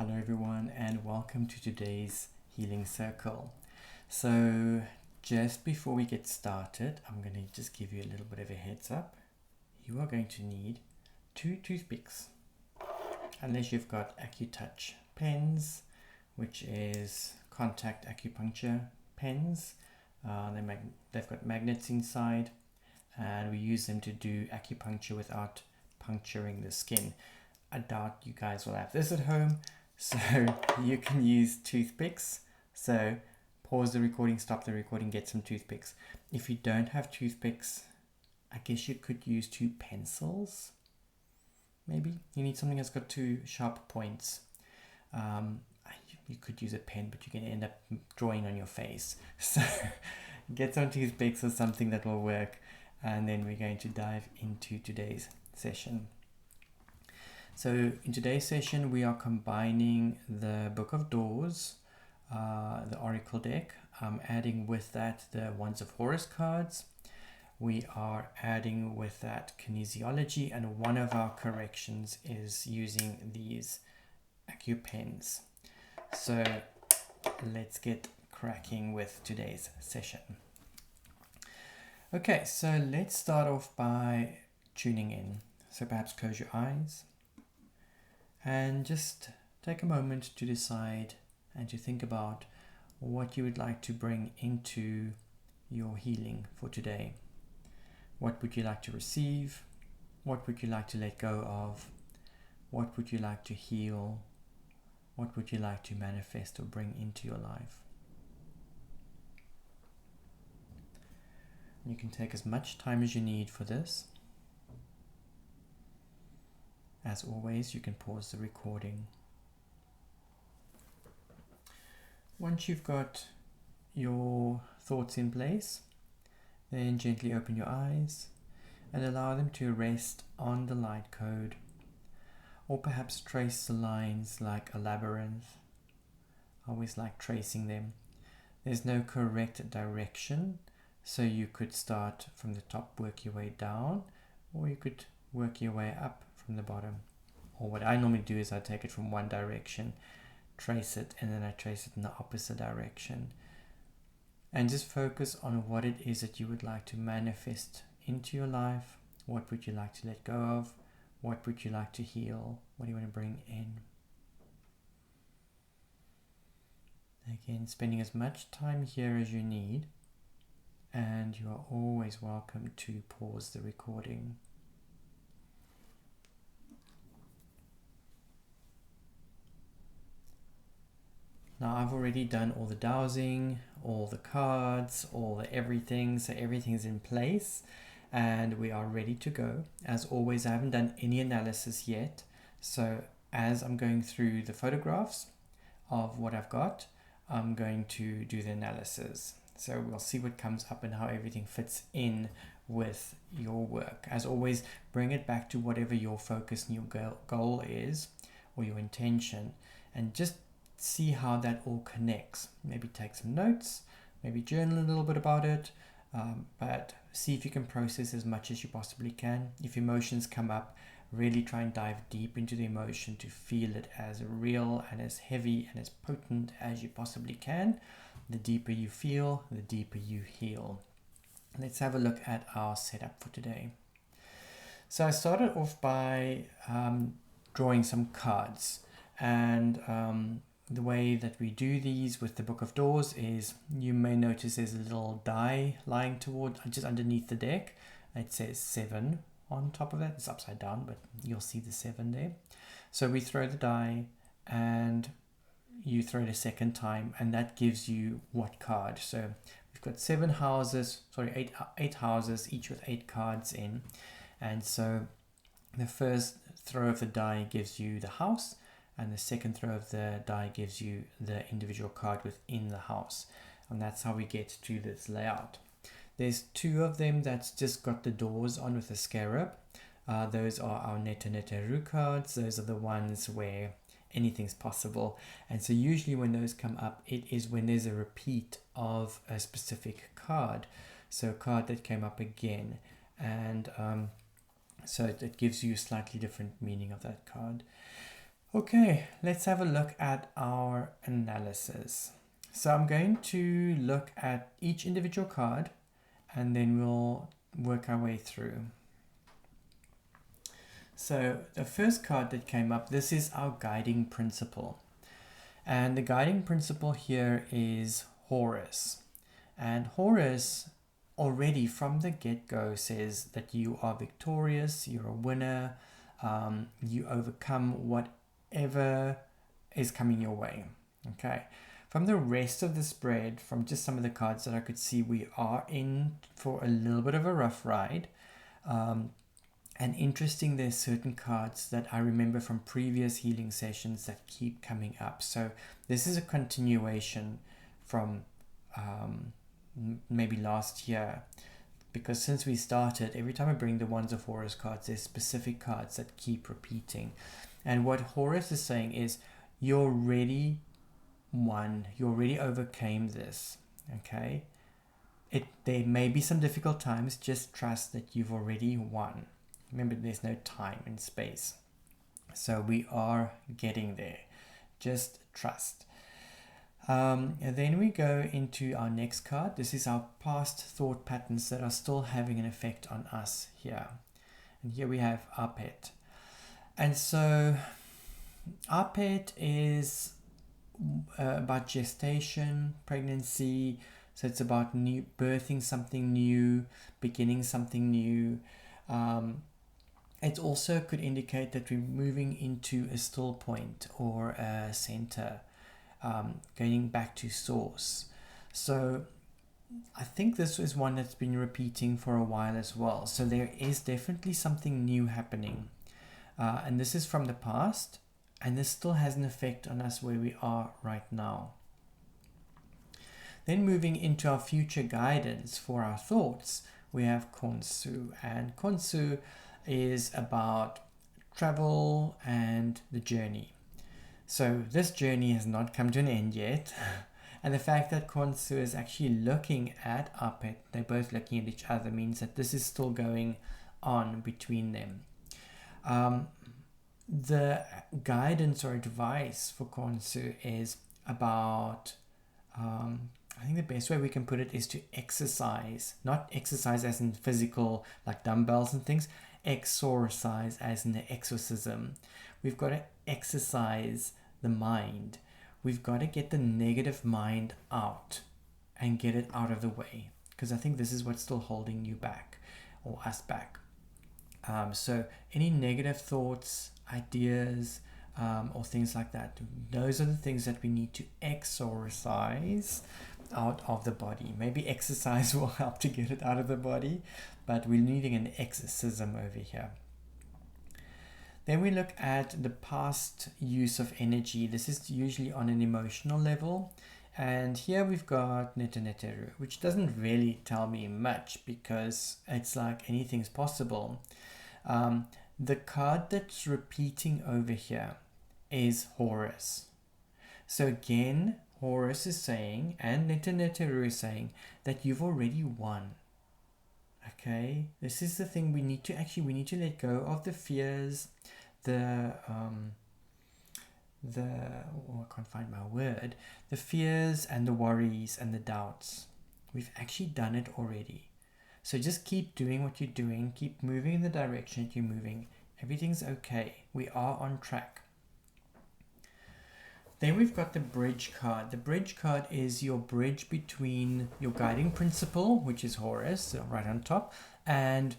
Hello everyone and welcome to today's healing circle. So just before we get started, I'm going to just give you a little bit of a heads up. You are going to need 2 toothpicks, unless you've got AccuTouch pens, which is contact acupuncture pens. They've got magnets inside and we use them to do acupuncture without puncturing the skin. I doubt you guys will have this at home, so you can use toothpicks. So pause the recording, stop the recording, get some toothpicks. If you don't have toothpicks, I guess you could use 2 pencils. Maybe you need something that's got 2 sharp points. You could use a pen, but you're going to end up drawing on your face. So get some toothpicks or something that will work, and then we're going to dive into today's session. So in today's session, we are combining the Book of Doors, the Oracle deck, adding with that the Wands of Horus cards. We are adding with that Kinesiology, and one of our corrections is using these AccuPens. So let's get cracking with today's session. Okay, so let's start off by tuning in. So perhaps close your eyes and just take a moment to decide and to think about what you would like to bring into your healing for today. What would you like to receive? What would you like to let go of? What would you like to heal? What would you like to manifest or bring into your life? You can take as much time as you need for this. As always, you can pause the recording. Once you've got your thoughts in place, then gently open your eyes and allow them to rest on the light code, or perhaps trace the lines like a labyrinth. I always like tracing them. There's no correct direction, so you could start from the top, work your way down, or you could work your way up from the bottom. Or what I normally do is I take it from one direction, trace it, and then I trace it in the opposite direction. And just focus on what it is that you would like to manifest into your life. What would you like to let go of? What would you like to heal? What do you want to bring in? Again, spending as much time here as you need, and you are always welcome to pause the recording. Now I've already done all the dowsing, all the cards, all the everything, so everything's in place and we are ready to go. As always, I haven't done any analysis yet, so as I'm going through the photographs of what I've got, I'm going to do the analysis. So we'll see what comes up and how everything fits in with your work. As always, bring it back to whatever your focus and your goal is, or your intention, and just see how that all connects. Maybe take some notes, maybe journal a little bit about it, but see if you can process as much as you possibly can. If emotions come up, really try and dive deep into the emotion to feel it as real and as heavy and as potent as you possibly can. The deeper you feel, the deeper you heal. Let's have a look at our setup for today. So I started off by drawing some cards, and the way that we do these with the Book of Doors is, you may notice there's a little die lying just underneath the deck. It says 7 on top of that. It's upside down, but you'll see the 7 there. So we throw the die and you throw it a second time, and that gives you what card. So we've got 8 houses, each with 8 cards in. And so the first throw of the die gives you the house, and the second throw of the die gives you the individual card within the house. And that's how we get to this layout. There's 2 of them that's just got the doors on with a scarab. Those are our Heru cards. Those are the ones where anything's possible. And so usually when those come up, it is when there's a repeat of a specific card. So a card that came up again. And so it gives you a slightly different meaning of that card. Okay, let's have a look at our analysis. So I'm going to look at each individual card and then we'll work our way through. So the first card that came up, this is our guiding principle. And the guiding principle here is Horus. And Horus already from the get-go says that you are victorious, you're a winner, you overcome whatever is coming your way. Okay. From the rest of the spread, from just some of the cards that I could see, we are in for a little bit of a rough ride. And interesting, there's certain cards that I remember from previous healing sessions that keep coming up. So this is a continuation from maybe last year, because since we started, every time I bring the Wands of Horus cards, there's specific cards that keep repeating. And what Horus is saying is, you already won, you already overcame this. Okay, there may be some difficult times, just trust that you've already won. Remember, there's no time and space. So we are getting there. Just trust. And then we go into our next card. This is our past thought patterns that are still having an effect on us here. And here we have Apet. And so Apet is about gestation, pregnancy. So it's about birthing something new, beginning something new. It also could indicate that we're moving into a still point or a center, going back to source. So I think this is one that's been repeating for a while as well. So there is definitely something new happening. And this is from the past, and this still has an effect on us where we are right now. Then moving into our future guidance for our thoughts, we have Khonsu. And Khonsu is about travel and the journey. So this journey has not come to an end yet. And the fact that Khonsu is actually looking at Apet, they're both looking at each other, means that this is still going on between them. The guidance or advice for Khonsu is about, I think the best way we can put it is to exercise, not exercise as in physical, like dumbbells and things, exorcise as in the exorcism. We've got to exercise the mind. We've got to get the negative mind out and get it out of the way, because I think this is what's still holding you back or us back. So any negative thoughts, ideas, or things like that, those are the things that we need to exorcise out of the body. Maybe exercise will help to get it out of the body, but we're needing an exorcism over here. Then we look at the past use of energy. This is usually on an emotional level, and here we've got Heru, which doesn't really tell me much because it's like anything's possible. The card that's repeating over here is Horus. So again, Horus is saying, and Heru is saying, that you've already won. Okay, this is the thing we need to let go of the fears, I can't find my word, the fears and the worries and the doubts. We've actually done it already. So just keep doing what you're doing, keep moving in the direction that you're moving. Everything's okay. We are on track. Then we've got the bridge card. The bridge card is your bridge between your guiding principle, which is Horus, right on top, and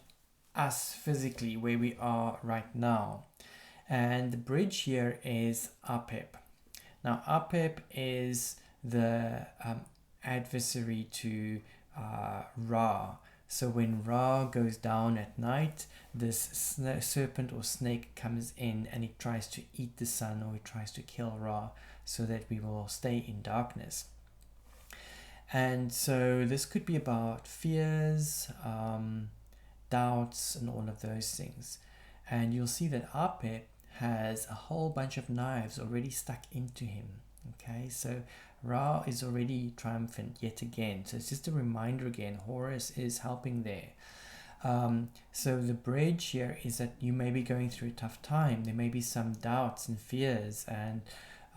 us physically, where we are right now. And the bridge here is Apet. Now, Apet is the adversary to Ra. So when Ra goes down at night, this serpent or snake comes in and it tries to eat the sun, or it tries to kill Ra, so that we will stay in darkness. And so this could be about fears, doubts, and all of those things. And you'll see that Apet has a whole bunch of knives already stuck into him. Okay, so Ra is already triumphant yet again. So it's just a reminder again, Horus is helping there. So the bridge here is that you may be going through a tough time. There may be some doubts and fears and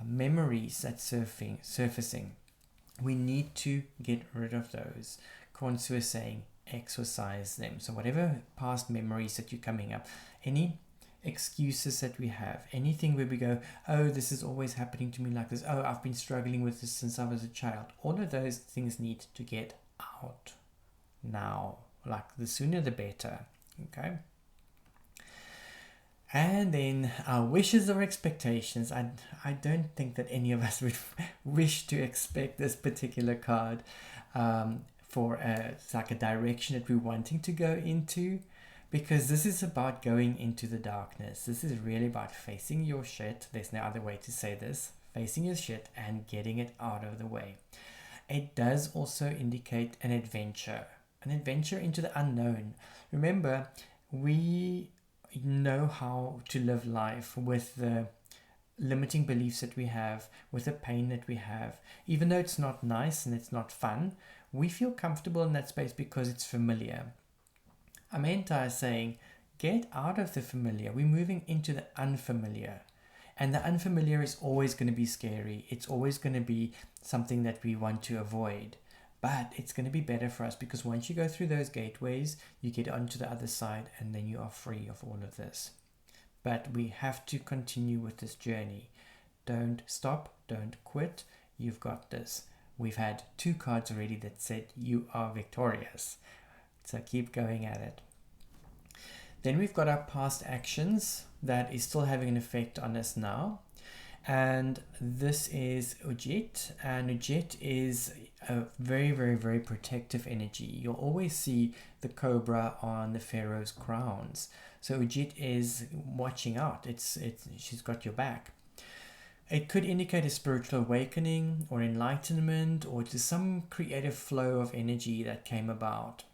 memories that's surfacing. We need to get rid of those. Khonsu is saying exorcise them. So whatever past memories that you're coming up, any excuses that we have, anything where we go, oh, this is always happening to me like this, oh, I've been struggling with this since I was a child, all of those things need to get out now. Like the sooner the better. Okay. And then our wishes or expectations. I don't think that any of us would wish to expect this particular card for it's like a direction that we're wanting to go into, because this is about going into the darkness. This is really about facing your shit. There's no other way to say this. Facing your shit and getting it out of the way. It does also indicate an adventure into the unknown. Remember, we know how to live life with the limiting beliefs that we have, with the pain that we have. Even though it's not nice and it's not fun, we feel comfortable in that space because it's familiar. Amenta is saying, get out of the familiar. We're moving into the unfamiliar. And the unfamiliar is always going to be scary. It's always going to be something that we want to avoid. But it's going to be better for us because once you go through those gateways, you get onto the other side and then you are free of all of this. But we have to continue with this journey. Don't stop. Don't quit. You've got this. We've had 2 cards already that said you are victorious. So keep going at it. Then we've got our past actions that is still having an effect on us now. And this is Ujet, and Ujet is a very, very, very protective energy. You'll always see the cobra on the pharaoh's crowns. So Ujet is watching out. She's got your back. It could indicate a spiritual awakening or enlightenment or just some creative flow of energy that came about.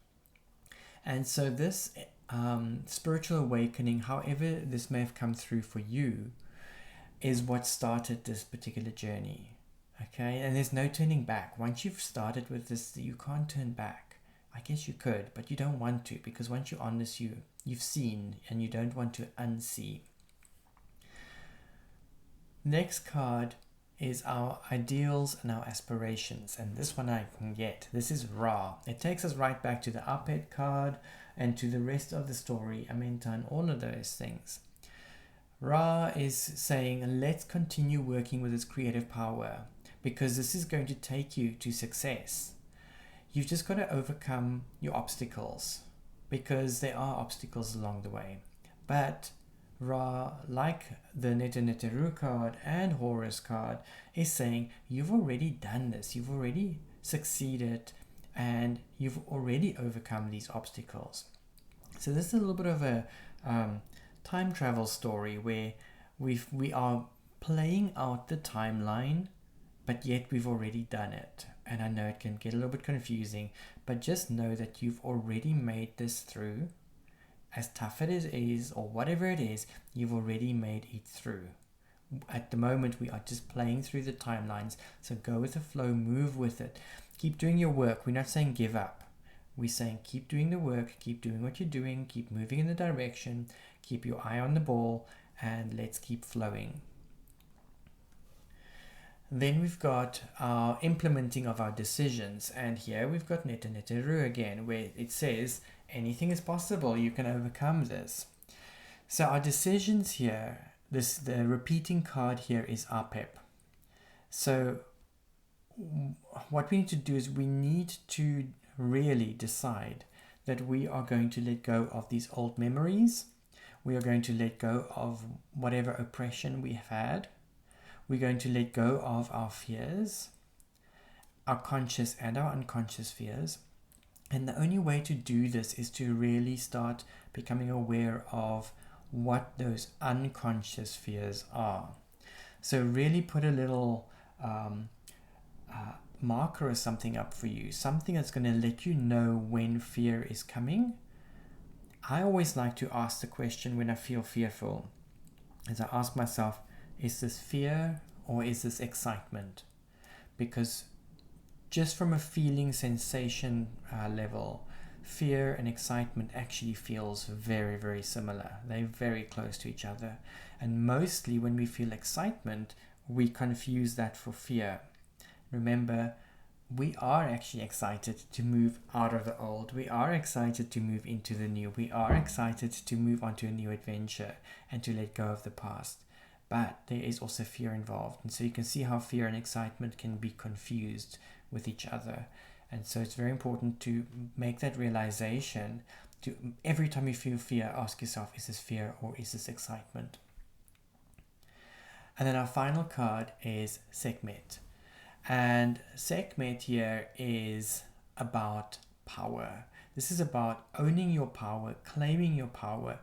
And so this spiritual awakening, however this may have come through for you, is what started this particular journey. Okay, and there's no turning back. Once you've started with this, you can't turn back. I guess you could, but you don't want to, because once you're on this, you've seen and you don't want to unsee. Next card is our ideals and our aspirations, and this one I can get. This is Ra. It takes us right back to the Apet card and to the rest of the story, Amenta, and all of those things. Ra is saying, let's continue working with this creative power because this is going to take you to success. You've just got to overcome your obstacles because there are obstacles along the way. But Ra, like the Neteneteru card and Horus card, is saying you've already done this. You've already succeeded and you've already overcome these obstacles. So this is a little bit of a time travel story where we are playing out the timeline, but yet we've already done it. And I know it can get a little bit confusing, but just know that you've already made this through. As tough as it is, or whatever it is, you've already made it through. At the moment, we are just playing through the timelines. So go with the flow, move with it. Keep doing your work. We're not saying give up. We're saying keep doing the work, keep doing what you're doing, keep moving in the direction, keep your eye on the ball, and let's keep flowing. Then we've got our implementing of our decisions, and here we've got Neteneteru again, where it says anything is possible, you can overcome this. So our decisions here, the repeating card here is Apet. So what we need to do is we need to really decide that we are going to let go of these old memories. We are going to let go of whatever oppression we have had. We're going to let go of our fears, our conscious and our unconscious fears. And the only way to do this is to really start becoming aware of what those unconscious fears are. So really put a little marker or something up for you, something that's going to let you know when fear is coming. I always like to ask the question when I feel fearful, as I ask myself, is this fear or is this excitement? Because just from a feeling sensation level, fear and excitement actually feels very, very similar. They're very close to each other. And mostly when we feel excitement, we confuse that for fear. Remember, we are actually excited to move out of the old. We are excited to move into the new. We are excited to move on to a new adventure and to let go of the past. But there is also fear involved. And so you can see how fear and excitement can be confused with each other. And so it's very important to make that realization. To every time you feel fear, ask yourself, is this fear or is this excitement? And then our final card is Sekhmet. And Sekhmet here is about power. This is about owning your power, claiming your power,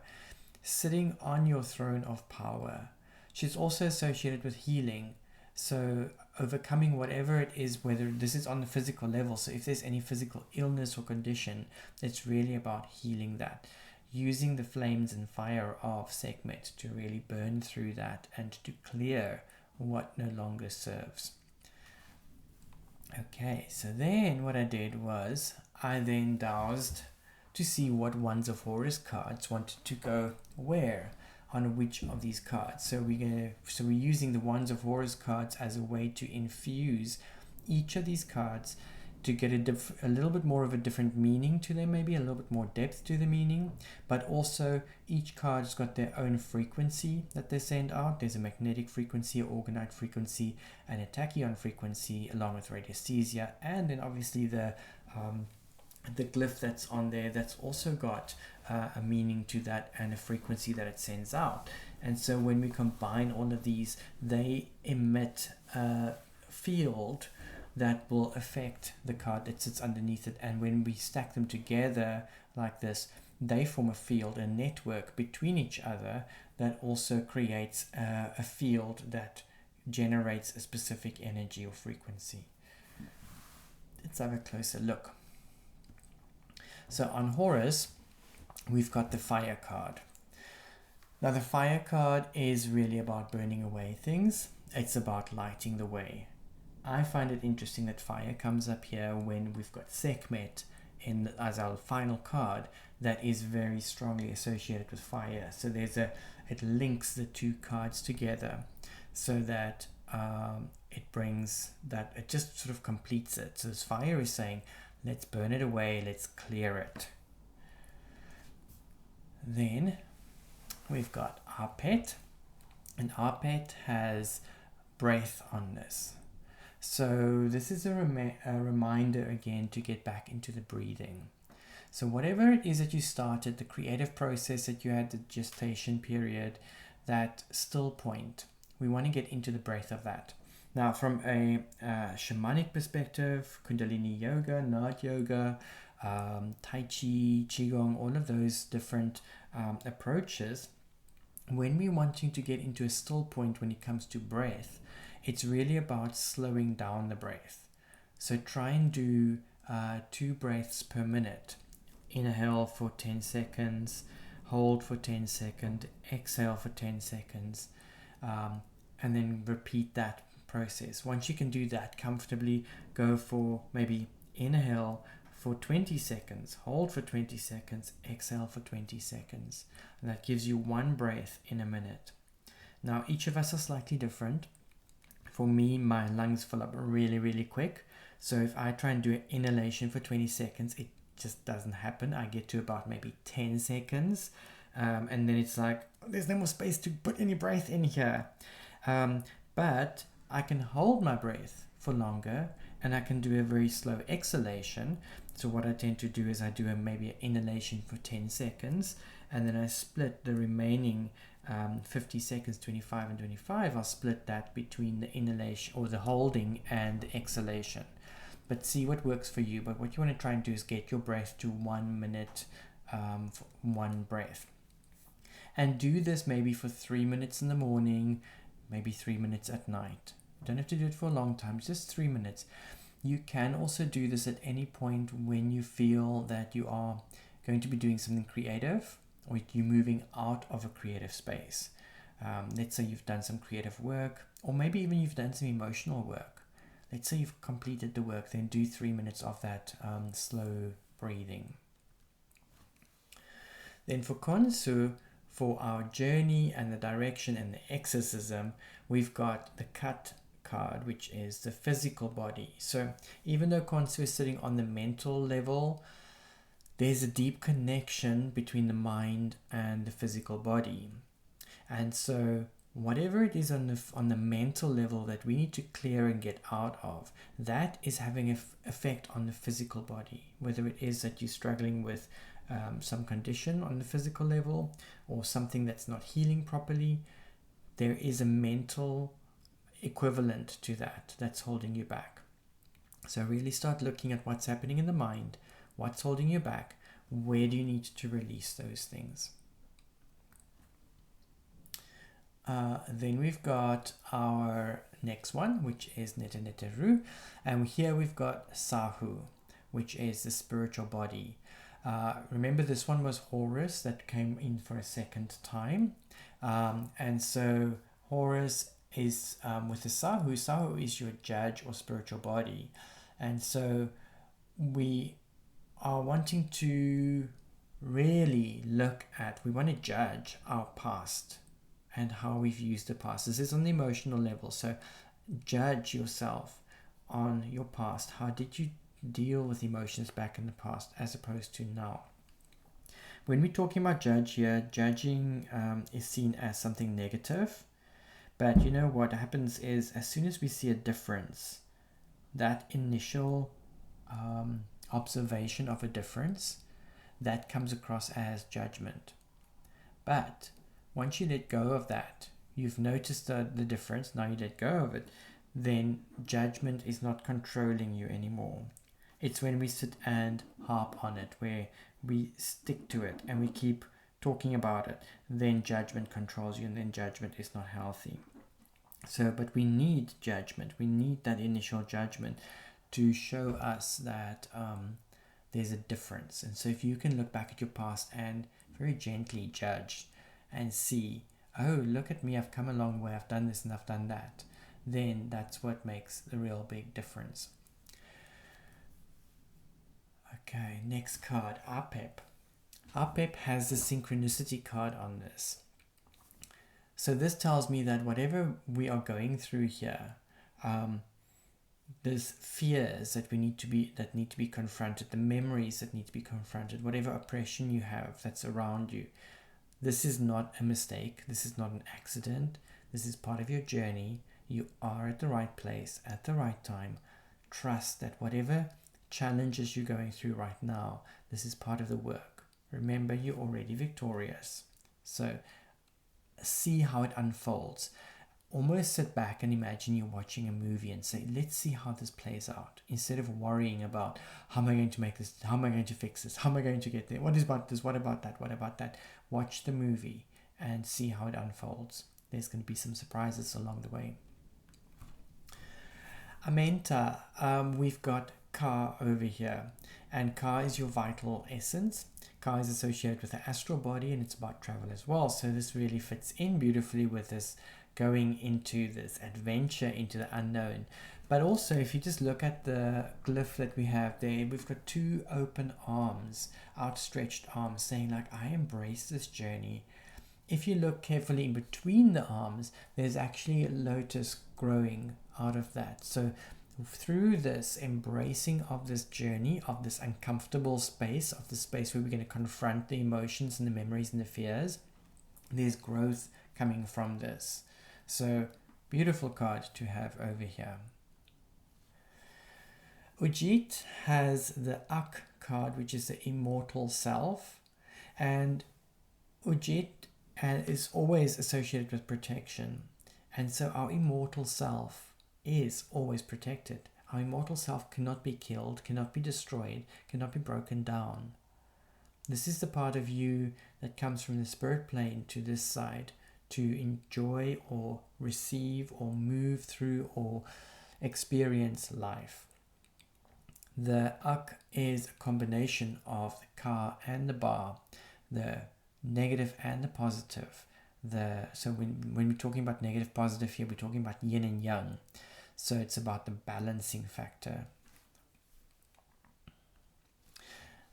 sitting on your throne of power. She's also associated with healing. So overcoming whatever it is, whether this is on the physical level. So if there's any physical illness or condition, it's really about healing that. Using the flames and fire of Sekhmet to really burn through that and to clear what no longer serves. Okay, so then what I did was I then dowsed to see what Wands of Horus cards wanted to go where on which of these cards. So we're using the Wands of Horus cards as a way to infuse each of these cards to get a little bit more of a different meaning to them, maybe a little bit more depth to the meaning, but also each card's got their own frequency that they send out. There's a magnetic frequency, a orgonite frequency, and a tachyon frequency, along with radiesthesia, and then obviously the glyph that's on there that's also got a meaning to that and a frequency that it sends out. And so when we combine all of these, they emit a field that will affect the card that sits underneath it. And when we stack them together like this, they form a field, a network between each other that also creates a field that generates a specific energy or frequency. Let's have a closer look. So on Horus, we've got the fire card. Now the fire card is really about burning away things. It's about lighting the way. I find it interesting that fire comes up here when we've got Sekhmet as our final card that is very strongly associated with fire. So it links the two cards together so that it just sort of completes it. So this fire is saying, let's burn it away, let's clear it. Then we've got Apet, and Apet has breath on this. So this is a reminder again to get back into the breathing. So whatever it is that you started, the creative process that you had, the gestation period, that still point, we want to get into the breath of that. Now from a shamanic perspective, Kundalini Yoga, Nat Yoga, Tai Chi, Qigong, all of those different approaches, when we're wanting to get into a still point when it comes to breath, it's really about slowing down the breath. So try and do 2 breaths per minute. Inhale for 10 seconds, hold for 10 seconds, exhale for 10 seconds, and then repeat that process. Once you can do that comfortably, go for maybe inhale for 20 seconds, hold for 20 seconds, exhale for 20 seconds. And that gives you 1 breath in a minute. Now, each of us are slightly different. For me, my lungs fill up really, really quick. So if I try and do an inhalation for 20 seconds, it just doesn't happen. I get to about maybe 10 seconds. And then it's like, there's no more space to put any breath in here. But I can hold my breath for longer, and I can do a very slow exhalation. So what I tend to do is I do maybe an inhalation for 10 seconds, and then I split the remaining 50 seconds, 25 and 25. I'll split that between the inhalation or the holding and the exhalation. But see what works for you. But what you want to try and do is get your breath to 1 minute for 1 breath. And do this maybe for 3 minutes in the morning, maybe 3 minutes at night. You don't have to do it for a long time, just 3 minutes. You can also do this at any point when you feel that you are going to be doing something creative, or you're moving out of a creative space. Let's say you've done some creative work, or maybe even you've done some emotional work. Let's say you've completed the work, then do 3 minutes of that slow breathing. Then for Khonsu, for our journey and the direction and the exorcism, we've got the cut card, which is the physical body. So even though Khonsu is sitting on the mental level, there's a deep connection between the mind and the physical body. And so whatever it is on the mental level that we need to clear and get out of, that is having an effect on the physical body. Whether it is that you're struggling with some condition on the physical level, or something that's not healing properly, there is a mental equivalent to that that's holding you back. So really start looking at what's happening in the mind, what's holding you back, where do you need to release those things. Then we've got our next one, which is Heru, and here we've got Sahu, which is the spiritual body. Remember, this one was Horus that came in for a second time, and so Horus is with the Sahu. Sahu is your judge or spiritual body, and so we are wanting to really look at, we want to judge our past and how we've used the past. This is on the emotional level, so judge yourself on your past. How did you deal with emotions back in the past as opposed to now? When we're talking about judge here, judging is seen as something negative, but you know what happens is, as soon as we see a difference, that initial observation of a difference, that comes across as judgment. But once you let go of that, you've noticed the difference, now you let go of it, then judgment is not controlling you anymore. It's when we sit and harp on it, where we stick to it and we keep talking about it, then judgment controls you, and then judgment is not healthy. So, but we need judgment. We need that initial judgment to show us that there's a difference. And so if you can look back at your past and very gently judge and see, oh, look at me, I've come a long way, I've done this and I've done that, then that's what makes the real big difference. Okay, next card, Apet. Apet has the synchronicity card on this. So this tells me that whatever we are going through here, there's fears that need to be confronted, the memories that need to be confronted, whatever oppression you have that's around you. This is not a mistake. This is not an accident. This is part of your journey. You are at the right place at the right time. Trust that whatever challenges you're going through right now, this is part of the work. Remember, you're already victorious. So see how it unfolds. Almost sit back and imagine you're watching a movie and say, let's see how this plays out, instead of worrying about, how am I going to make this, how am I going to fix this, how am I going to get there, what is about this, what about that, what about that. Watch the movie and see how it unfolds. There's going to be some surprises along the way. Amenta, we've got Ka over here, and Ka is your vital essence. Ka is associated with the astral body, and it's about travel as well, so this really fits in beautifully with this going into this adventure into the unknown. But also, if you just look at the glyph that we have there, we've got two open arms, outstretched arms, saying like, I embrace this journey. If you look carefully in between the arms, there's actually a lotus growing out of that. So through this embracing of this journey, of this uncomfortable space, of the space where we're going to confront the emotions and the memories and the fears, there's growth coming from this. So beautiful card to have over here. Ujit has the Ak card, which is the immortal self, and Ujit is always associated with protection, and so our immortal self is always protected. Our immortal self cannot be killed, cannot be destroyed, cannot be broken down. This is the part of you that comes from the spirit plane to this side to enjoy or receive or move through or experience life. The Ak is a combination of the Ka and the Ba, the negative and the positive. So when we're talking about negative, positive here, we're talking about yin and yang. So it's about the balancing factor.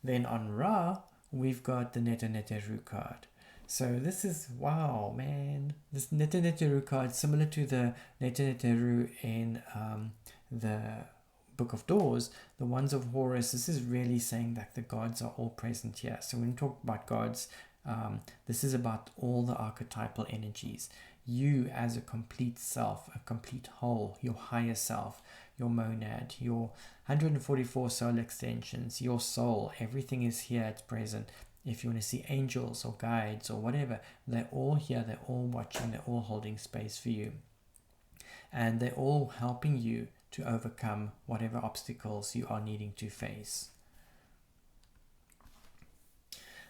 Then on Ra, we've got the Heru card. So this is, wow, man. This Heru card, similar to the Heru in the Book of Doors, the Wands of Horus, this is really saying that the gods are all present here. So when we talk about gods, this is about all the archetypal energies. You as a complete self, a complete whole, your higher self, your monad, your 144 soul extensions, your soul, everything is here, it's present. If you want to see angels or guides or whatever, they're all here, they're all watching, they're all holding space for you. And they're all helping you to overcome whatever obstacles you are needing to face.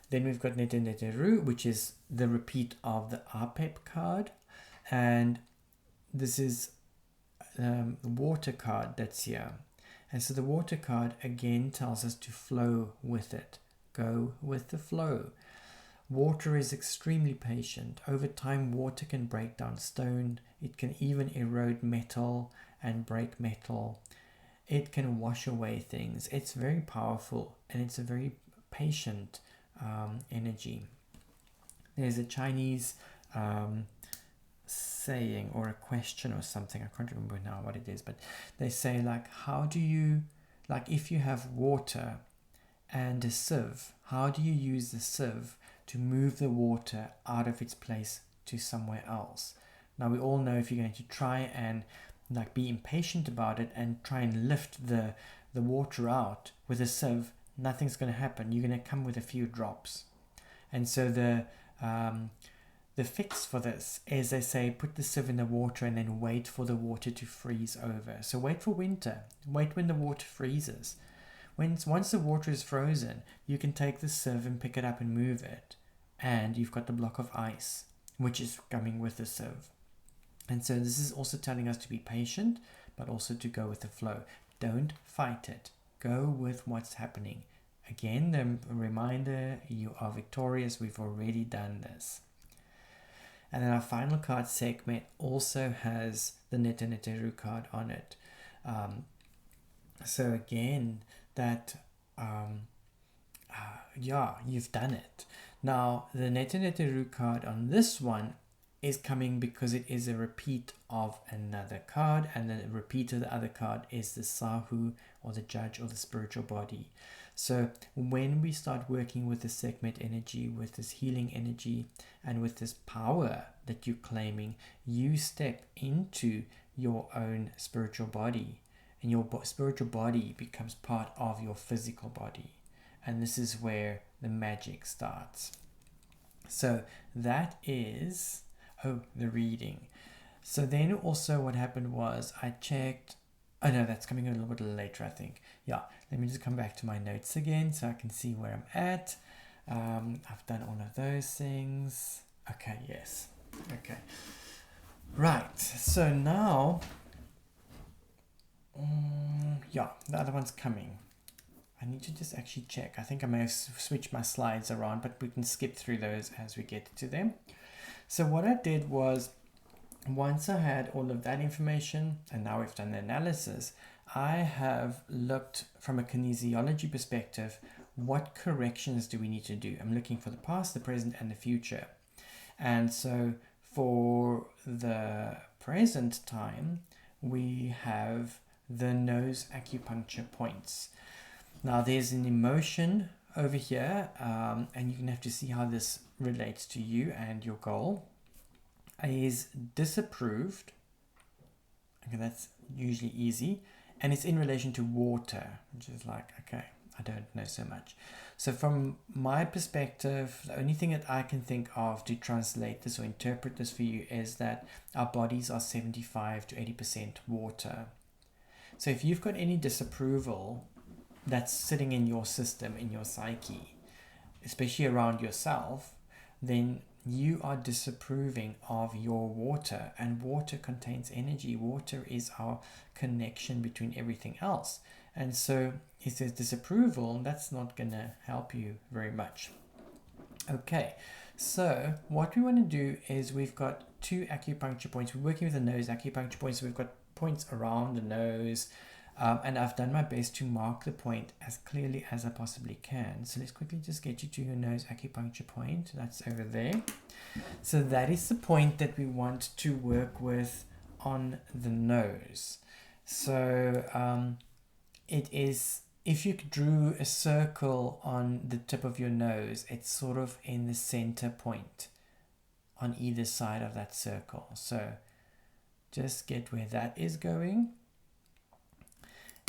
Then we've got Heru, which is the repeat of the Apet card. And this is the water card that's here. And so the water card again tells us to flow with it. Go with the flow. Water is extremely patient. Over time, water can break down stone. It can even erode metal and break metal. It can wash away things. It's very powerful and it's a very patient energy. There's a Chinese saying or a question or something, I can't remember now what it is, but they say, like, how do you, like, if you have water and a sieve, how do you use the sieve to move the water out of its place to somewhere else? Now we all know if you're going to try and like be impatient about it and try and lift the water out with a sieve, nothing's going to happen. You're going to come with a few drops. And so the fix for this is, they say, put the sieve in the water and then wait for the water to freeze over. So wait for winter. Wait when the water freezes. Once the water is frozen, you can take the sieve and pick it up and move it. And you've got the block of ice, which is coming with the sieve. And so this is also telling us to be patient, but also to go with the flow. Don't fight it. Go with what's happening. Again, the reminder, you are victorious. We've already done this. And then our final card segment also has the Heru card on it. So again, that, yeah, you've done it. Now, the Heru card on this one is coming because it is a repeat of another card, and the repeat of the other card is the Sahu, or the judge, or the spiritual body. So when we start working with the segment energy, with this healing energy, and with this power that you're claiming, you step into your own spiritual body, and your spiritual body becomes part of your physical body. And this is where the magic starts. So that is the reading. So then also what happened was I checked, oh no, that's coming a little bit later, I think. Yeah, let me just come back to my notes again so I can see where I'm at. I've done all of those things. Okay, yes. Okay. Right, so now, yeah, the other one's coming. I need to just actually check. I think I may have switched my slides around, but we can skip through those as we get to them. So what I did was, once I had all of that information, and now we've done the analysis, I have looked from a kinesiology perspective, what corrections do we need to do? I'm looking for the past, the present, and the future. And so for the present time, we have the nose acupuncture points. Now there's an emotion over here, and you're going to have to see how this relates to you and your goal. Is disapproved. Okay, that's usually easy. And it's in relation to water, which is like, okay, I don't know so much. So from my perspective, the only thing that I can think of to translate this or interpret this for you is that our bodies are 75 to 80% water. So if you've got any disapproval that's sitting in your system, in your psyche, especially around yourself, then you are disapproving of your water, and water contains energy. Water is our connection between everything else. And so if there's disapproval, that's not going to help you very much. Okay, so what we want to do is we've got 2 acupuncture points. We're working with the nose acupuncture points. So we've got points around the nose, And I've done my best to mark the point as clearly as I possibly can. So let's quickly just get you to your nose acupuncture point. That's over there. So that is the point that we want to work with on the nose. So it is, if you drew a circle on the tip of your nose, it's sort of in the center point on either side of that circle. So just get where that is going.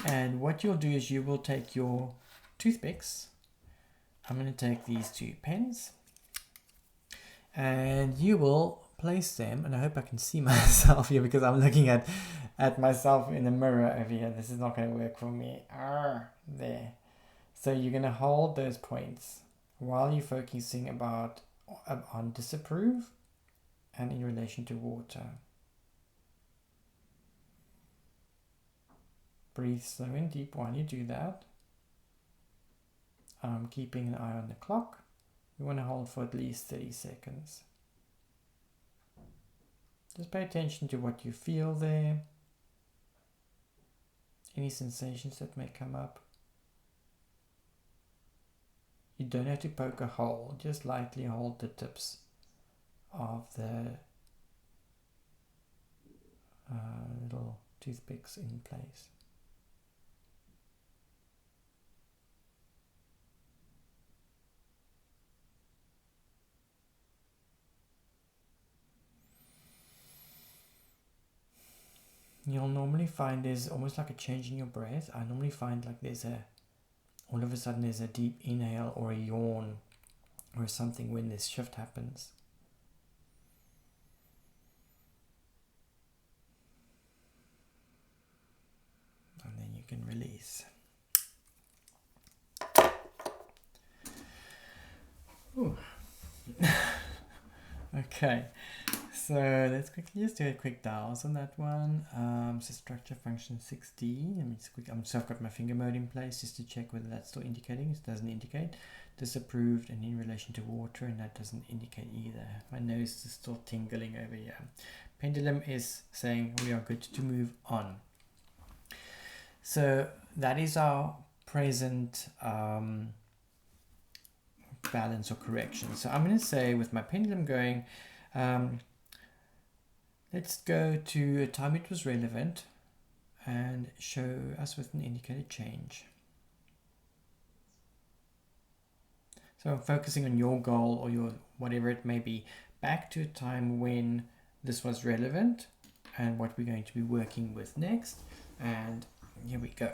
And what you'll do is you will take your toothpicks. I'm going to take these 2 pens. And you will place them, and I hope I can see myself here because I'm looking at myself in the mirror over here. This is not going to work for me. There. So you're going to hold those points while you're focusing on disapprove and in relation to water. Breathe slow and deep while you do that. Keeping an eye on the clock. You want to hold for at least 30 seconds. Just pay attention to what you feel there. Any sensations that may come up. You don't have to poke a hole, just lightly hold the tips of the little toothpicks in place. You'll normally find there's almost like a change in your breath. I normally find like all of a sudden there's a deep inhale or a yawn or something when this shift happens. And then you can release. Ooh. Okay. So let's quickly just do a quick dials on that one. So structure function 6D. Let me just quick. So I've got my finger mode in place just to check whether that's still indicating. It doesn't indicate. Disapproved and in relation to water, and that doesn't indicate either. My nose is still tingling over here. Pendulum is saying we are good to move on. So that is our present balance or correction. So I'm going to say with my pendulum going, let's go to a time it was relevant and show us with an indicated change. So I'm focusing on your goal or your whatever it may be, back to a time when this was relevant and what we're going to be working with next. And here we go.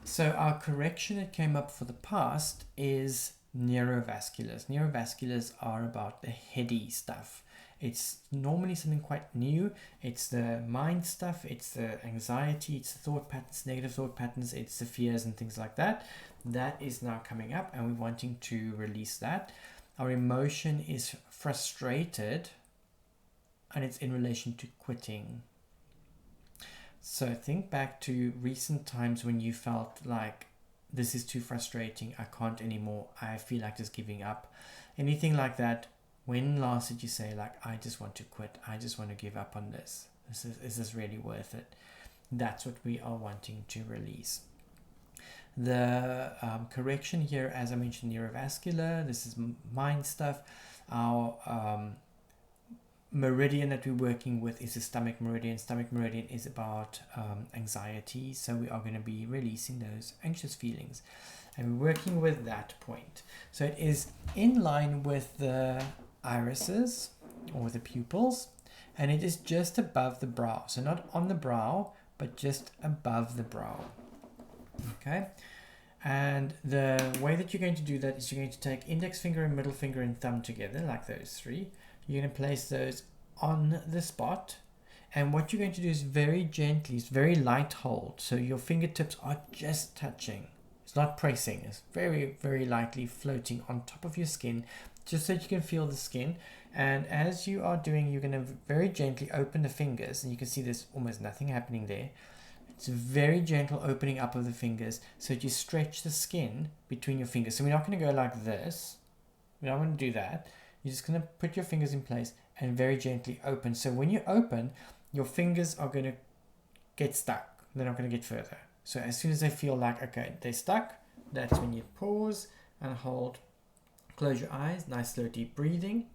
So our correction that came up for the past is neurovasculars. Neurovasculars are about the heady stuff. It's normally something quite new. It's the mind stuff, it's the anxiety, it's the thought patterns, negative thought patterns, it's the fears and things like that. That is now coming up and we're wanting to release that. Our emotion is frustrated and it's in relation to quitting. So think back to recent times when you felt like this is too frustrating, I can't anymore, I feel like just giving up. Anything like that. When last did you say like, I just want to quit, I just want to give up on this? Is this really worth it? That's what we are wanting to release. The correction here, as I mentioned, neurovascular, this is mind stuff. Our meridian that we're working with is the stomach meridian. Stomach meridian is about anxiety, so we are going to be releasing those anxious feelings and we're working with that point. So it is in line with the irises or the pupils, and it is just above the brow, so not on the brow but just above the brow. Okay, and the way that you're going to do that is you're going to take index finger and middle finger and thumb together like those three. You're going to place those on the spot, and what you're going to do is very gently, it's very light hold, so your fingertips are just touching, it's not pressing, it's very, very lightly floating on top of your skin, just so you can feel the skin. And as you are doing, you're going to very gently open the fingers, and you can see there's almost nothing happening there. It's a very gentle opening up of the fingers so that you stretch the skin between your fingers. So we're not going to go like this, we don't want to do that. You're just going to put your fingers in place and very gently open. So when you open, your fingers are going to get stuck. they're not going to get further. So as soon as they feel like, okay, they're stuck, that's when you pause and hold. Close your eyes, nice slow deep breathing,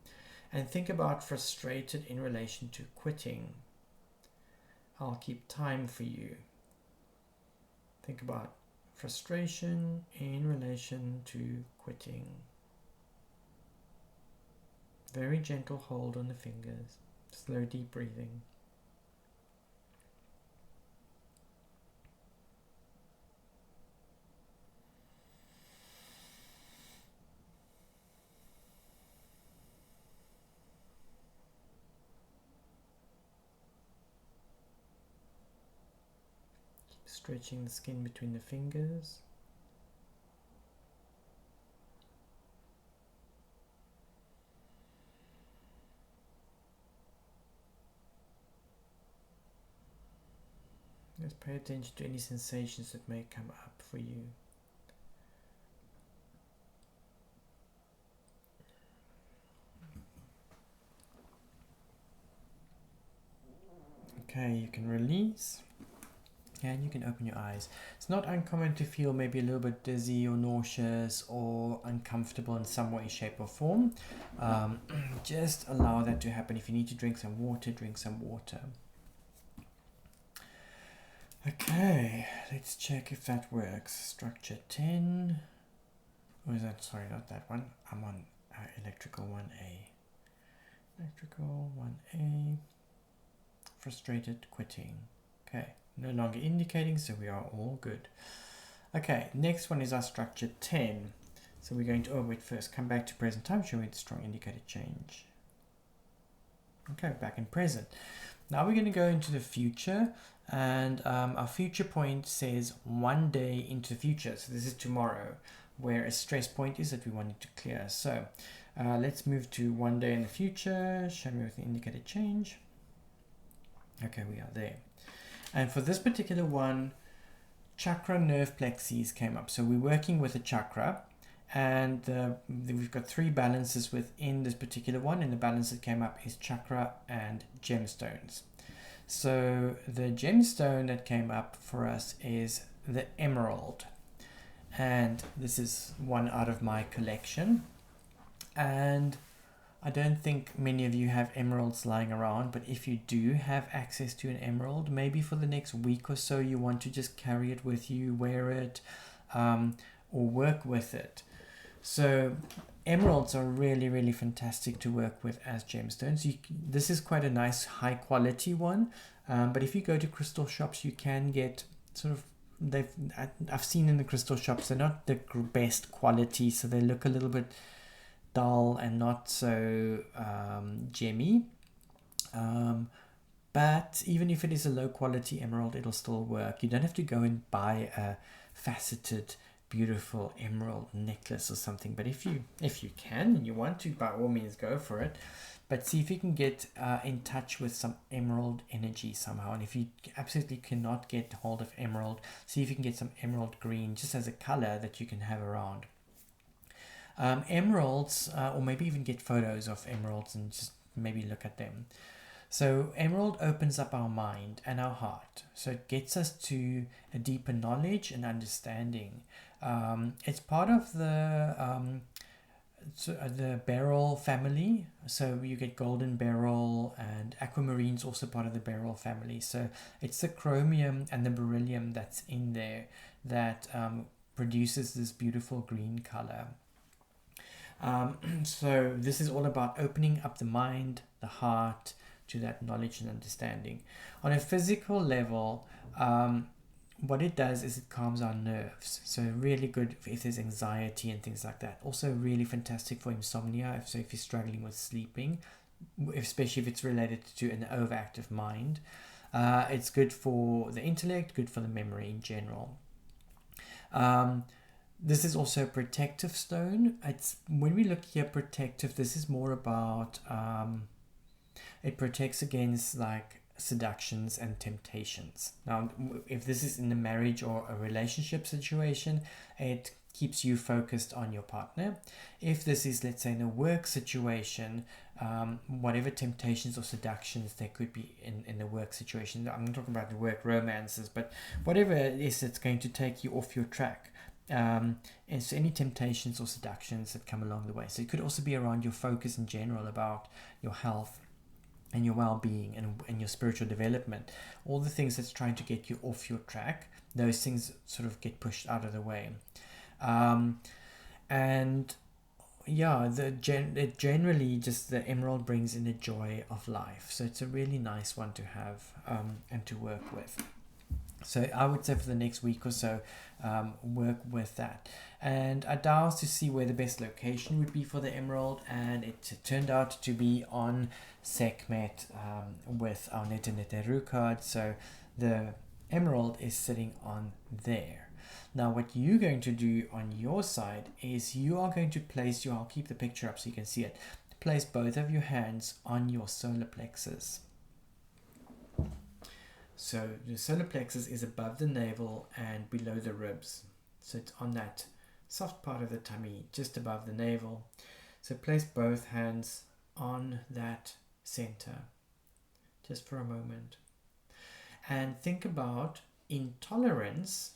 and think about frustrated in relation to quitting. I'll keep time for you. Think about frustration in relation to quitting. Very gentle hold on the fingers. Slow deep breathing. Stretching the skin between the fingers. Just pay attention to any sensations that may come up for you. Okay, you can release. And you can open your eyes. It's not uncommon to feel maybe a little bit dizzy or nauseous or uncomfortable in some way, shape or form. Just allow that to happen. If you need to drink some water, drink some water. Okay, let's check if that works. Structure 10. Or is that, sorry, not that one. I'm on electrical 1A. Electrical 1A. Frustrated quitting. Okay. No longer indicating, so we are all good. Okay, next one is our structure 10. So we're going to, oh wait, first come back to present time, show me the strong indicator change. Okay, back in present. Now we're going to go into the future, and our future point says 1 day into the future. So this is tomorrow, where a stress point is that we wanted to clear. So let's move to 1 day in the future. Show me with the indicator change. Okay, we are there. And for this particular one, chakra nerve plexus came up. So we're working with a chakra, and we've got 3 balances within this particular one, and the balance that came up is chakra and gemstones. So the gemstone that came up for us is the emerald, and this is one out of my collection. And I don't think many of you have emeralds lying around, but if you do have access to an emerald, maybe for the next week or so you want to just carry it with you, wear it, or work with it. So emeralds are really, really fantastic to work with as gemstones. This is quite a nice high quality one, but if you go to crystal shops, you can get sort of, I've seen in the crystal shops, they're not the best quality, so they look a little bit dull and not so gemmy, but even if it is a low quality emerald, it'll still work. You don't have to go and buy a faceted beautiful emerald necklace or something, but if you can and you want to, by all means go for it. But see if you can get in touch with some emerald energy somehow. And if you absolutely cannot get hold of emerald, see if you can get some emerald green just as a color that you can have around. Emeralds, or maybe even get photos of emeralds and just maybe look at them. So emerald opens up our mind and our heart. So it gets us to a deeper knowledge and understanding. It's part of the beryl family. So you get golden beryl, and aquamarine's also part of the beryl family. So it's the chromium and the beryllium that's in there that produces this beautiful green color. So this is all about opening up the mind, the heart, to that knowledge and understanding. On a physical level, what it does is it calms our nerves. So really good if there's anxiety and things like that. Also really fantastic for insomnia. So if you're struggling with sleeping, especially if it's related to an overactive mind. It's good for the intellect, good for the memory in general. This is also a protective stone. It's, when we look here protective, this is more about it protects against like seductions and temptations. Now if this is in a marriage or a relationship situation, it keeps you focused on your partner. If this is, let's say, in a work situation, whatever temptations or seductions there could be in the work situation, I'm not talking about the work romances, but whatever it is that's going to take you off your track, and so any temptations or seductions that come along the way. So it could also be around your focus in general, about your health and your well-being and your spiritual development. All the things that's trying to get you off your track, those things sort of get pushed out of the way. And yeah, it generally just, the emerald brings in the joy of life, so it's a really nice one to have and to work with. So I would say for the next week or so, work with that. And I dowsed to see where the best location would be for the emerald, and it turned out to be on Sekhmet with our Heru card. So the emerald is sitting on there. Now what you're going to do on your side is you are going to place your, I'll keep the picture up so you can see it, place both of your hands on your solar plexus. So the solar plexus is above the navel and below the ribs. So it's on that soft part of the tummy, just above the navel. So place both hands on that center, just for a moment. And think about intolerance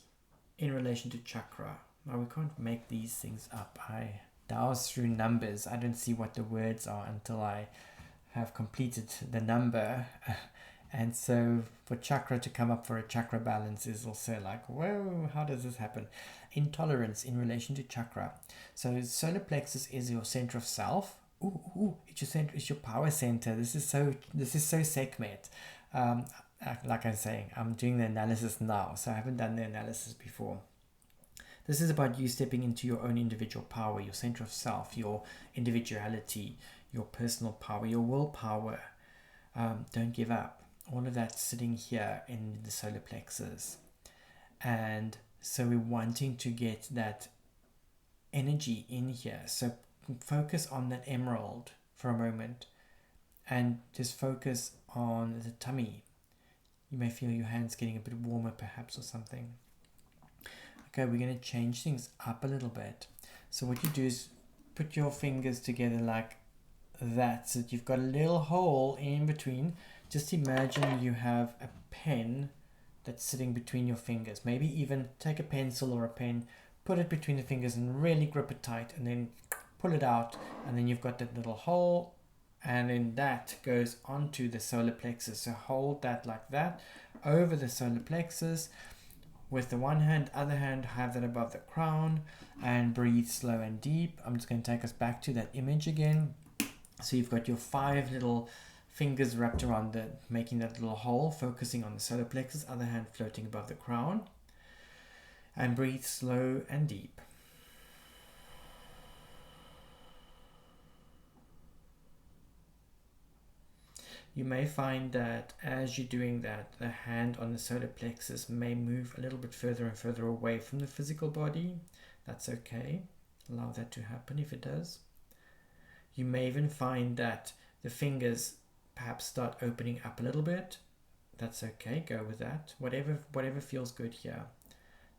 in relation to chakra. Now we can't make these things up. I dowse through numbers. I don't see what the words are until I have completed the number. And so for chakra to come up for a chakra balance is also like, whoa, how does this happen? Intolerance in relation to chakra. So solar plexus is your center of self. It's your center, it's your power center. This is so Sekhmet. Like I'm saying, I'm doing the analysis now, so I haven't done the analysis before. This is about you stepping into your own individual power, your center of self, your individuality, your personal power, your willpower. Don't give up. All of that sitting here in the solar plexus. And so we're wanting to get that energy in here. So focus on that emerald for a moment and just focus on the tummy. You may feel your hands getting a bit warmer perhaps or something. Okay, we're going to change things up a little bit. So what you do is put your fingers together like that, so that you've got a little hole in between. Just imagine you have a pen that's sitting between your fingers. Maybe even take a pencil or a pen, put it between the fingers and really grip it tight, and then pull it out, and then you've got that little hole, and then that goes onto the solar plexus. So hold that like that over the solar plexus with the one hand, other hand have that above the crown, and breathe slow and deep. I'm just going to take us back to that image again. So you've got your 5 little fingers wrapped around making that little hole, focusing on the solar plexus, other hand floating above the crown, and breathe slow and deep. You may find that as you're doing that, the hand on the solar plexus may move a little bit further and further away from the physical body. That's okay. Allow that to happen if it does. You may even find that the fingers perhaps start opening up a little bit. That's okay. Go with that. Whatever feels good here.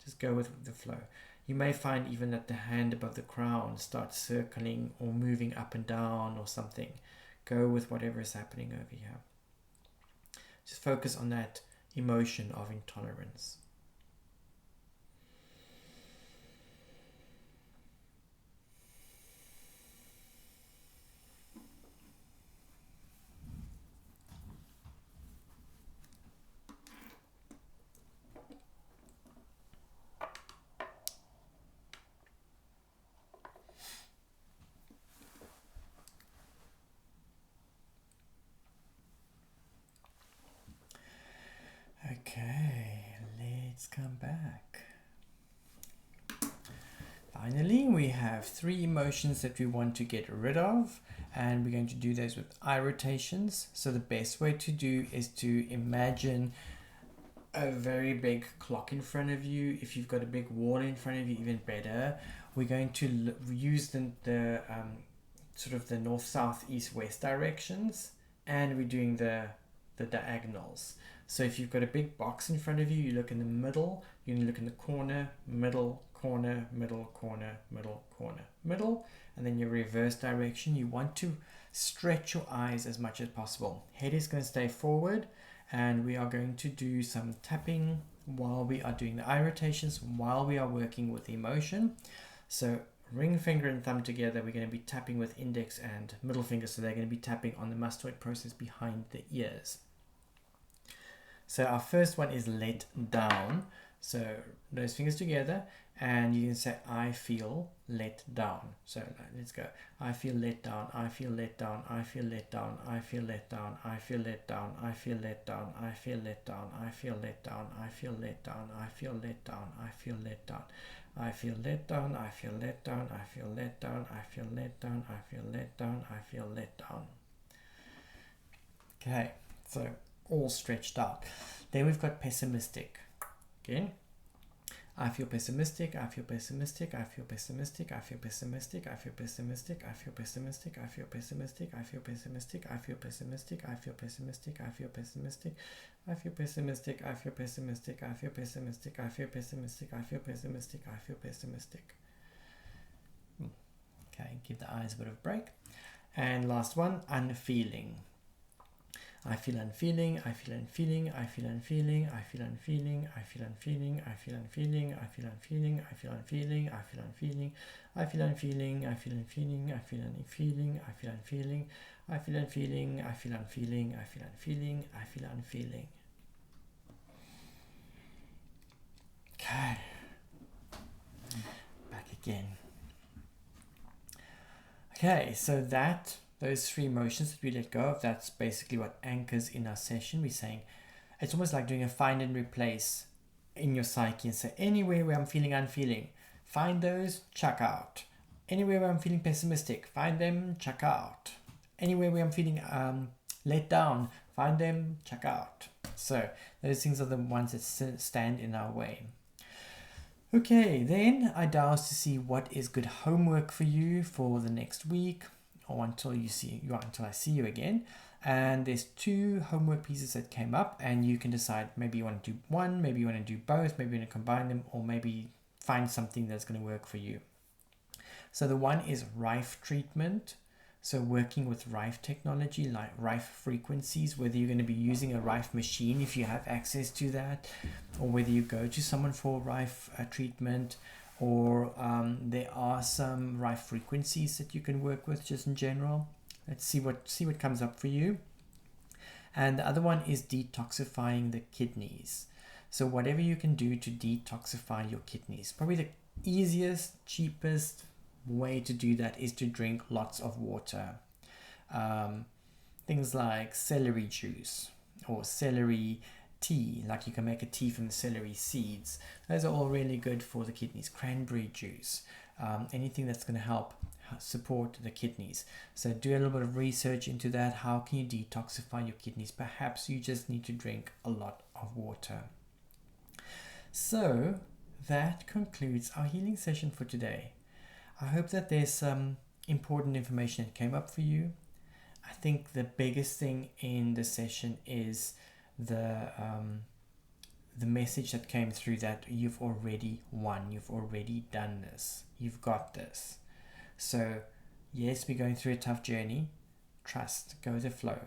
Just go with the flow. You may find even that the hand above the crown starts circling or moving up and down or something. Go with whatever is happening over here. Just focus on that emotion of intolerance. Okay, let's come back. Finally, we have 3 emotions that we want to get rid of, and we're going to do those with eye rotations. So the best way to do is to imagine a very big clock in front of you. If you've got a big wall in front of you, even better. We're going to use the sort of the north, south, east, west directions, and we're doing the diagonals. So if you've got a big box in front of you, you look in the middle, you look in the corner, middle, corner, middle, corner, middle, corner, middle. And then your reverse direction, you want to stretch your eyes as much as possible. Head is going to stay forward, and we are going to do some tapping while we are doing the eye rotations, while we are working with the emotion. So ring finger and thumb together, we're going to be tapping with index and middle finger, so they're going to be tapping on the mastoid process behind the ears. So our first one is let down. So those fingers together, and you can say, I feel let down. So let's go. I feel let down. I feel let down. I feel let down. I feel let down. I feel let down. I feel let down. I feel let down. I feel let down. I feel let down. I feel let down. I feel let down. I feel let down. I feel let down. I feel let down. I feel let down. I feel let down. I feel let down. Okay, so all stretched out. Then we've got pessimistic. Again, I feel pessimistic, I feel pessimistic, I feel pessimistic, I feel pessimistic, I feel pessimistic, I feel pessimistic, I feel pessimistic, I feel pessimistic, I feel pessimistic, I feel pessimistic, I feel pessimistic, I feel pessimistic, I feel pessimistic, I feel pessimistic, I feel pessimistic, I feel pessimistic, I feel pessimistic. Okay, give the eyes a bit of a break. And last one, unfeeling. I feel unfeeling, I feel unfeeling, I feel unfeeling, I feel unfeeling, I feel unfeeling, I feel unfeeling, I feel unfeeling, I feel unfeeling, I feel unfeeling, I feel unfeeling, I feel unfeeling, I feel unfeeling, I feel unfeeling, I feel unfeeling, I feel unfeeling, I feel unfeeling, I feel unfeeling. Okay. Back again. Okay, so those three emotions that we let go of, that's basically what anchors in our session. We're saying it's almost like doing a find and replace in your psyche, and say anywhere where I'm feeling unfeeling, find those, chuck out. Anywhere where I'm feeling pessimistic, find them, chuck out. Anywhere where I'm feeling let down, find them, chuck out. So those things are the ones that stand in our way. Okay, then I dowse to see what is good homework for you for the next week, or until I see you again. And there's 2 homework pieces that came up, and you can decide, maybe you want to do one, maybe you want to do both, maybe you want to combine them, or maybe find something that's going to work for you. So the one is Rife treatment. So working with Rife technology, like Rife frequencies, whether you're going to be using a Rife machine if you have access to that, or whether you go to someone for Rife treatment, or there are some Rife frequencies that you can work with just in general. Let's see what comes up for you. And the other one is detoxifying the kidneys. So whatever you can do to detoxify your kidneys. Probably the easiest, cheapest way to do that is to drink lots of water. Things like celery juice or celery tea, like you can make a tea from the celery seeds. Those are all really good for the kidneys. Cranberry juice, anything that's going to help support the kidneys. So do a little bit of research into that. How can you detoxify your kidneys? Perhaps you just need to drink a lot of water. So that concludes our healing session for today. I hope that there's some important information that came up for you. I think the biggest thing in the session is the message that came through, that you've already won, you've already done this, you've got this. So yes, we're going through a tough journey. Trust, go with the flow.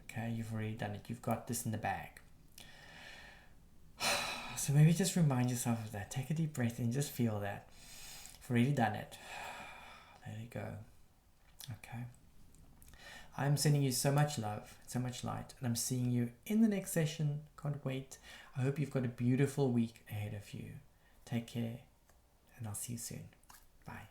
Okay, you've already done it, you've got this in the bag. So maybe just remind yourself of that. Take a deep breath and just feel that you've already done it. There you go. Okay, I'm sending you so much love, so much light, and I'm seeing you in the next session. Can't wait. I hope you've got a beautiful week ahead of you. Take care, and I'll see you soon. Bye.